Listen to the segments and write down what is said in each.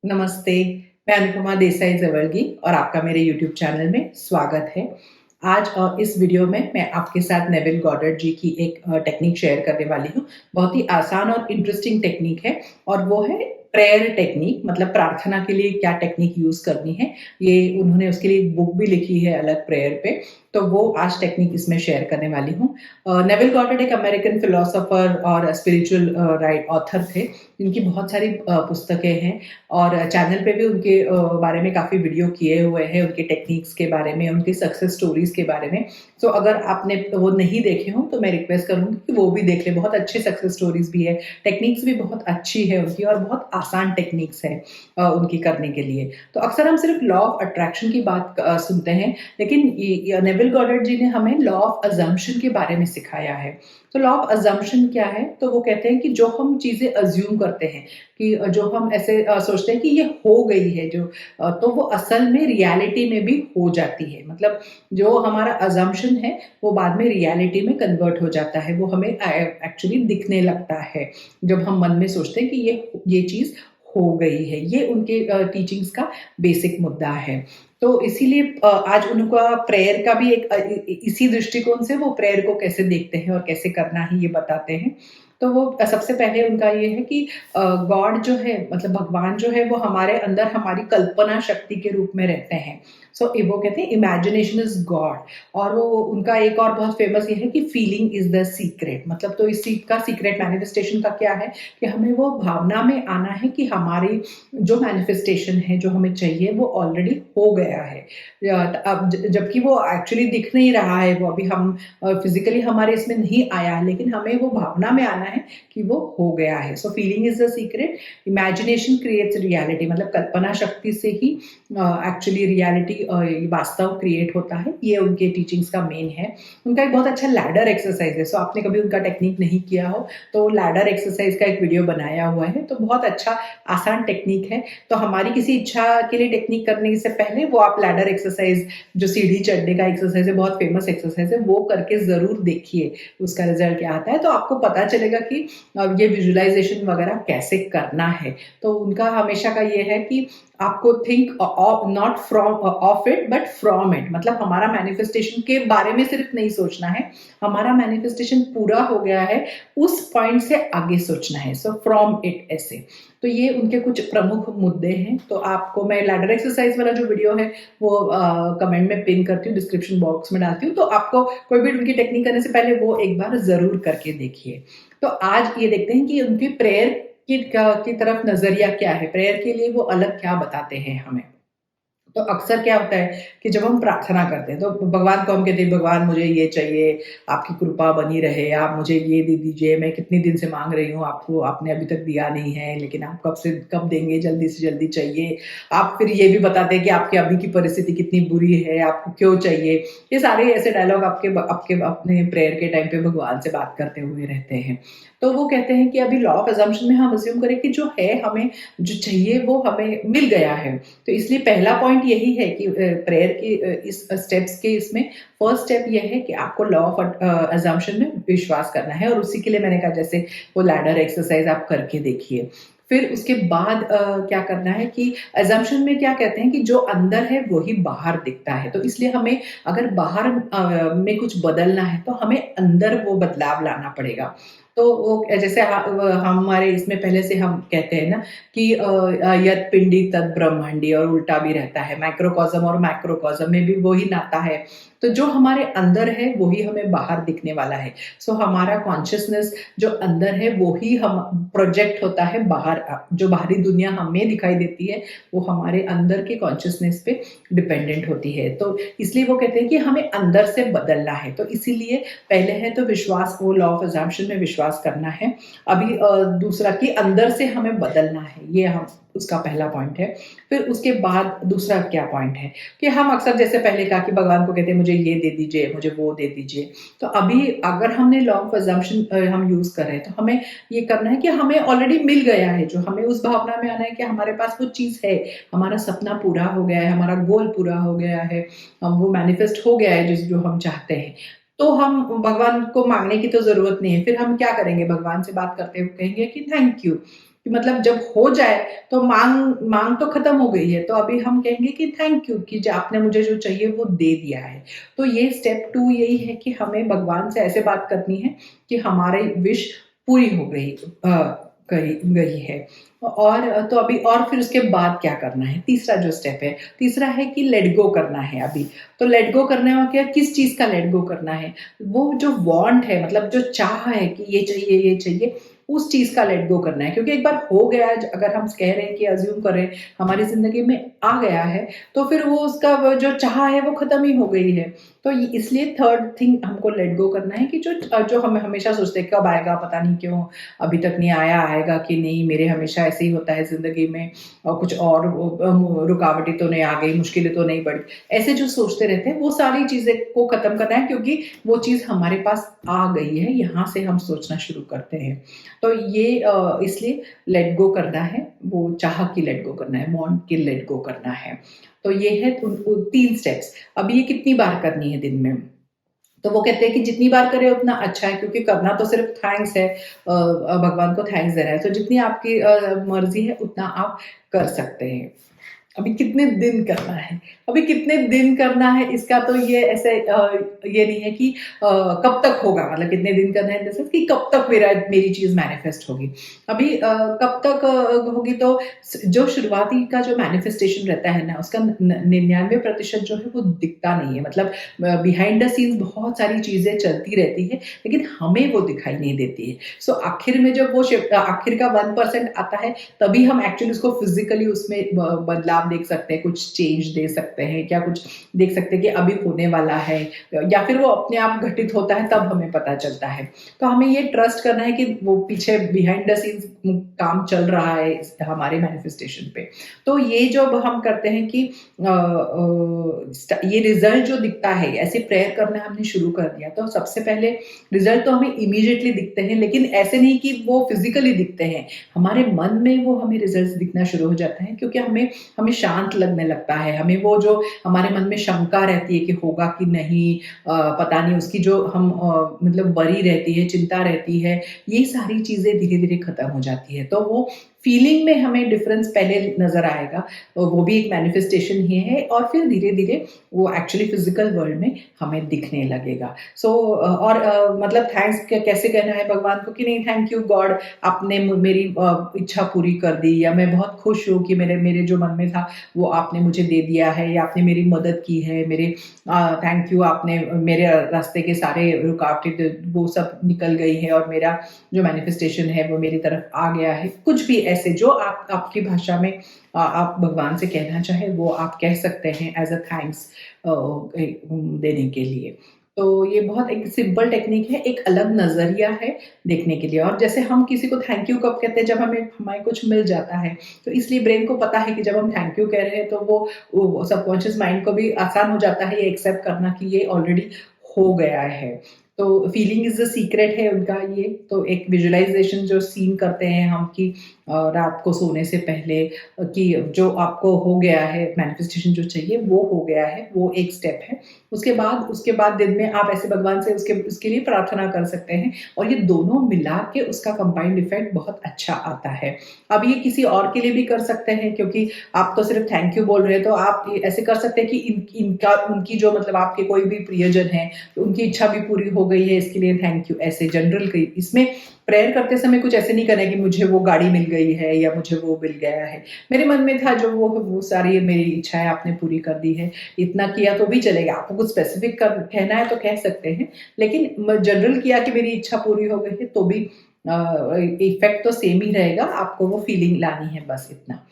नमस्ते, मैं अनुपमा देसाई जवलगी और आपका मेरे यूट्यूब चैनल में स्वागत है। आज इस वीडियो में मैं आपके साथ नेविल गॉडर्ड जी की एक टेक्निक शेयर करने वाली हूँ। बहुत ही आसान और इंटरेस्टिंग टेक्निक है और वो है प्रेयर टेक्निक, मतलब प्रार्थना के लिए क्या टेक्निक यूज़ करनी है। ये उन्होंने उसके लिए एक बुक भी लिखी है अलग प्रेयर पे, तो वो आज टेक्निक इसमें शेयर करने वाली हूँ। नेविल गॉडर्ड एक अमेरिकन फिलोसोफर और स्पिरिचुअल राइट ऑथर थे, जिनकी बहुत सारी पुस्तकें हैं और चैनल पे भी उनके बारे में काफ़ी वीडियो किए हुए हैं, उनके टेक्निक्स के बारे में, उनकी सक्सेस स्टोरीज़ के बारे में। तो अगर आपने वो नहीं देखे हों तो मैं रिक्वेस्ट करूँगी कि वो भी देख लें। बहुत अच्छे सक्सेस स्टोरीज़ भी है, टेक्निक्स भी बहुत अच्छी है उनकी और बहुत आसान टेक्निक्स हैं उनकी करने के लिए। तो अक्सर हम सिर्फ लॉ ऑफ अट्रैक्शन की बात सुनते हैं, लेकिन ये नेविल गॉडर्ड जी ने हमें लॉ ऑफ अजम्पशन के बारे में सिखाया है। तो लॉ ऑफ अजम्पशन क्या है? तो वो कहते हैं कि जो हम चीज़ें अज्यूम करते हैं, कि जो हम ऐसे सोचते हैं कि ये हो गई है जो तो वो असल में रियलिटी में भी हो जाती है। मतलब जो हमारा अजम्पशन है वो बाद में रियलिटी में कन्वर्ट हो जाता है, वो हमें एक्चुअली दिखने लगता है जब हम मन में सोचते हैं कि ये चीज़ हो गई है। ये उनके टीचिंग्स का बेसिक मुद्दा है। तो इसीलिए आज उनका प्रेयर का भी एक इसी दृष्टिकोण से वो प्रेयर को कैसे देखते हैं और कैसे करना है ये बताते हैं। तो वो सबसे पहले उनका ये है कि गॉड जो है, मतलब भगवान जो है, वो हमारे अंदर हमारी कल्पना शक्ति के रूप में रहते हैं। सो वो कहते हैं इमेजिनेशन इज गॉड। और वो उनका एक और बहुत फेमस ये है कि फीलिंग इज द सीक्रेट। मतलब तो इस चीज का सीक्रेट मैनिफेस्टेशन का क्या है कि हमें वो भावना में आना है कि हमारी जो मैनिफेस्टेशन है, जो हमें चाहिए, वो ऑलरेडी हो गया है। अब जबकि वो एक्चुअली दिख नहीं रहा है, वो अभी हम फिजिकली हमारे इसमें नहीं आया है, लेकिन हमें वो भावना में आना है कि वो हो गया है। So feeling is the secret. Imagination creates reality. मतलब कल्पना शक्ति से ही एक्चुअली रियलिटी वास्तव क्रिएट होता है। ये उनके टीचिंग्स का मेन है। उनका एक बहुत अच्छा लैडर एक्सरसाइज है। सो आपने कभी उनका टेक्निक नहीं किया हो तो लैडर एक्सरसाइज का एक वीडियो बनाया हुआ है, तो बहुत अच्छा आसान टेक्निक है। तो हमारी किसी इच्छा के लिए टेक्निक करने से पहले वो आप लैडर एक्सरसाइज, जो सीढ़ी चढ़ने का एक्सरसाइज है, बहुत फेमस एक्सरसाइज है, वो करके जरूर देखिए उसका रिजल्ट क्या आता है। तो आपको पता चलेगा कि ये विजुअलाइजेशन वगैरह कैसे करना है। तो उनका हमेशा का ये है कि आपको think not from of it but from it. मतलब हमारा मैनिफेस्टेशन के बारे में सिर्फ नहीं सोचना है, हमारा मैनिफेस्टेशन पूरा हो गया है उस पॉइंट से आगे सोचना है। सो फ्रॉम इट ऐसे। तो ये उनके कुछ प्रमुख मुद्दे हैं। तो आपको मैं लैडर एक्सरसाइज वाला जो वीडियो है वो कमेंट में पिन करती हूँ, डिस्क्रिप्शन बॉक्स में डालती हूँ, तो आपको कोई भी उनकी टेक्निक करने से पहले वो एक बार जरूर करके देखिए। तो आज ये देखते हैं कि उनकी प्रेयर की तरफ नजरिया क्या है, प्रेयर के लिए वो अलग क्या बताते हैं हमें। तो अक्सर क्या होता है कि जब हम प्रार्थना करते हैं तो भगवान को हम कहते हैं, भगवान मुझे ये चाहिए, आपकी कृपा बनी रहे, आप मुझे ये दे दीजिए, मैं कितने दिन से मांग रही हूँ आपको, आपने अभी तक दिया नहीं है, लेकिन आप कब से कब देंगे, जल्दी से जल्दी चाहिए। आप फिर ये भी बताते हैं कि आपकी अभी की परिस्थिति कितनी बुरी है, आपको क्यों चाहिए। ये सारे ऐसे डायलॉग आपके आपके अपने प्रेयर के टाइम पे भगवान से बात करते हुए रहते हैं। तो वो कहते हैं कि अभी लॉ ऑफ अजम्पशन में हम अज्यूम करें कि जो है, हमें जो चाहिए वो हमें मिल गया है। तो इसलिए पहला पॉइंट यही है कि प्रेयर के इस स्टेप्स के इसमें फर्स्ट स्टेप ये है कि आपको लॉ ऑफ अजम्पशन में विश्वास करना है। और उसी के लिए मैंने कहा, जैसे वो लैडर एक्सरसाइज आप करके देखिए। फिर उसके बाद क्या करना है कि अजम्पशन में क्या कहते हैं कि जो अंदर है वही बाहर दिखता है। तो इसलिए हमें अगर बाहर में कुछ बदलना है तो हमें अंदर वो बदलाव लाना पड़ेगा। तो वो जैसे हमारे इसमें पहले से हम कहते हैं ना कि यत पिंडी तद ब्रह्मांडी, और उल्टा भी रहता है, माइक्रोकॉज्म और मैक्रोकॉज्म में भी वही नाता है। तो जो हमारे अंदर है वही हमें बाहर दिखने वाला है। सो हमारा कॉन्शियसनेस जो अंदर है वो ही हम प्रोजेक्ट होता है बाहर। जो बाहरी दुनिया हमें दिखाई देती है वो हमारे अंदर के कॉन्शियसनेस पे डिपेंडेंट होती है। तो इसलिए वो कहते हैं कि हमें अंदर से बदलना है। तो इसीलिए पहले है तो विश्वास, वो लॉ ऑफ अजम्पशन में विश्वास करना है। अभी दूसरा कि अंदर से हमें बदलना है, ये हम उसका पहला पॉइंट है। फिर उसके बाद दूसरा क्या पॉइंट है कि हम अक्सर जैसे पहले कहा कि भगवान को कहते हैं मुझे ये दे दीजिए, मुझे वो दे दीजिए। तो अभी अगर हमने लॉ ऑफ अजम्पशन हम यूज कर रहे हैं तो हमें ये करना है कि हमें ऑलरेडी मिल गया है, जो हमें उस भावना में आना है कि हमारे पास वो चीज है, हमारा सपना पूरा हो गया है, हमारा गोल पूरा हो गया है, वो मैनिफेस्ट हो गया है जिस जो हम चाहते हैं। तो हम भगवान को मांगने की तो जरूरत नहीं है। फिर हम क्या करेंगे, भगवान से बात करते हुए कहेंगे कि थैंक यू, कि मतलब जब हो जाए तो मांग तो खत्म हो गई है, तो अभी हम कहेंगे कि थैंक यू कि जो आपने मुझे जो चाहिए वो दे दिया है। तो ये स्टेप 2 यही है कि हमें भगवान से ऐसे बात करनी है कि हमारी विश पूरी हो गई, गई गई है। और तो अभी और फिर उसके बाद क्या करना है, तीसरा जो स्टेप है, तीसरा है कि लेट गो करना है अभी। तो लेट गो करने में क्या, किस चीज का लेट गो करना है, वो जो वांट है, मतलब जो चाह है कि ये चाहिए, उस चीज का लेट गो करना है। क्योंकि एक बार हो गया, अगर हम कह रहे हैं कि अज्यूम करें हमारी जिंदगी में आ गया है, तो फिर वो उसका वो जो चाह है वो खत्म ही हो गई है। तो इसलिए थर्ड थिंग हमको लेट गो करना है कि जो हम हमेशा सोचते हैं कब आएगा, पता नहीं क्यों अभी तक नहीं आया, आएगा कि नहीं, मेरे हमेशा ऐसे ही होता है जिंदगी में, और कुछ और रुकावटें तो नहीं आ गई, मुश्किलें तो नहीं बढ़ी, ऐसे जो सोचते रहते हैं वो सारी चीजें को खत्म करना है। क्योंकि वो चीज हमारे पास आ गई है, यहाँ से हम सोचना शुरू करते हैं। तो ये इसलिए लेट गो करना है, वो चाह की लेट गो करना है, वांट की लेट गो करना है। तो ये है 3 स्टेप्स। अब ये कितनी बार करनी है दिन में, तो वो कहते हैं कि जितनी बार करें उतना अच्छा है, क्योंकि करना तो सिर्फ थैंक्स है, भगवान को थैंक्स देना है। तो जितनी आपकी मर्जी है उतना आप कर सकते हैं। अभी कितने दिन करना है, अभी कितने दिन करना है इसका तो ये ऐसे ये नहीं है कि कब तक होगा, मतलब कितने दिन करना है जैसे कि कब तक मेरी चीज मैनिफेस्ट होगी। अभी कब तक होगी, तो जो शुरुआती का जो मैनिफेस्टेशन रहता है ना, उसका 99% जो है वो दिखता नहीं है। मतलब बिहाइंड द सीन्स बहुत सारी चीजें चलती रहती है, लेकिन हमें वो दिखाई नहीं देती है। सो आखिर में जब वो आखिर का 1% आता है, तभी हम एक्चुअली उसको फिजिकली उसमें बदलाव देख सकते हैं, कुछ चेंज दे सकते हैं, क्या कुछ देख सकते हैं कि अभी होने वाला है, या फिर वो अपने आप घटित होता है तब हमें पता चलता है। तो हमें ये ट्रस्ट करना है कि वो पीछे बिहाइंड द सीन्स काम चल रहा है हमारे मैनिफेस्टेशन पे। तो ये जो हम करते हैं कि ये रिजल्ट जो दिखता है, ऐसे प्रेयर करना हमने शुरू कर दिया, तो सबसे पहले रिजल्ट तो हमें इमीडिएटली दिखते हैं, लेकिन ऐसे नहीं कि वो फिजिकली दिखते हैं, हमारे मन में वो हमें रिजल्ट्स दिखना शुरू हो जाता है। क्योंकि हमें शांत लगने लगता है, हमें वो जो हमारे मन में शंका रहती है कि होगा कि नहीं, पता नहीं, उसकी जो हम मतलब वरी रहती है, चिंता रहती है, ये सारी चीजें धीरे धीरे खत्म हो जाती है। तो वो फीलिंग में हमें डिफरेंस पहले नजर आएगा, वो भी एक मैनिफेस्टेशन ही है, और फिर धीरे धीरे वो एक्चुअली फिजिकल वर्ल्ड में हमें दिखने लगेगा। सो और मतलब थैंक्स कैसे कहना है भगवान को कि नहीं, थैंक यू गॉड, आपने मेरी इच्छा पूरी कर दी, या मैं बहुत खुश हूँ कि मेरे मेरे जो मन में था वो आपने मुझे दे दिया है, या आपने मेरी मदद की है, मेरे थैंक यू, आपने मेरे रास्ते के सारे रुकावटें वो सब निकल गई है, और मेरा जो मैनिफेस्टेशन है वो मेरी तरफ आ गया है। कुछ भी ऐसे जो आपकी भाषा में आप भगवान से कहना चाहे वो आप कह सकते हैं एज अ थैंक्स देने के लिए। तो ये बहुत एक सिंपल टेक्निक है, एक अलग नजरिया है देखने के लिए। और जैसे हम किसी को थैंक यू कब कहते हैं, जब हमें कुछ मिल जाता है, तो इसलिए ब्रेन को पता है कि जब हम थैंक यू कह रहे हैं तो वो सबकॉन्शियस माइंड को भी आसान हो जाता है ये एक्सेप्ट करना कि ये ऑलरेडी हो गया है। तो फीलिंग इज द सीक्रेट है उनका ये। तो एक विजुअलाइजेशन जो सीन करते हैं हम कि रात को सोने से पहले कि जो आपको हो गया है, मैनिफेस्टेशन जो चाहिए वो हो गया है, वो एक स्टेप है। उसके बाद दिन में आप ऐसे भगवान से उसके लिए प्रार्थना कर सकते हैं, और ये दोनों मिला के उसका कंबाइंड इफेक्ट बहुत अच्छा आता है। अब ये किसी और के लिए भी कर सकते हैं, क्योंकि आप तो सिर्फ थैंक यू बोल रहे हैं, तो आप ऐसे कर सकते हैं कि उनकी जो मतलब आपके कोई भी प्रियजन है, तो उनकी इच्छा भी पूरी हो गई है, इसके लिए थैंक यू। ऐसे जनरल इसमें प्रेयर करते समय कुछ ऐसे नहीं करना है कि मुझे वो गाड़ी मिल गई है या मुझे वो मिल गया है, मेरे मन में था जो वो सारी मेरी इच्छाएं आपने पूरी कर दी है, इतना किया तो भी चलेगा। आपको कुछ स्पेसिफिक कहना है तो कह सकते हैं, लेकिन जनरल किया कि मेरी इच्छा पूरी हो गई है तो भी इफेक्ट तो सेम ही रहेगा, आपको वो फीलिंग लानी है, बस इतना।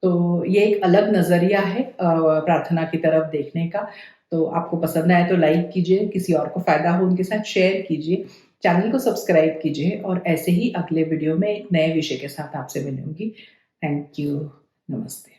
तो ये एक अलग नजरिया है प्रार्थना की तरफ देखने का। तो आपको पसंद आए तो लाइक कीजिए, किसी और को फायदा हो उनके साथ शेयर कीजिए, चैनल को सब्सक्राइब कीजिए, और ऐसे ही अगले वीडियो में एक नए विषय के साथ आपसे मिलूंगी। Thank you. नमस्ते।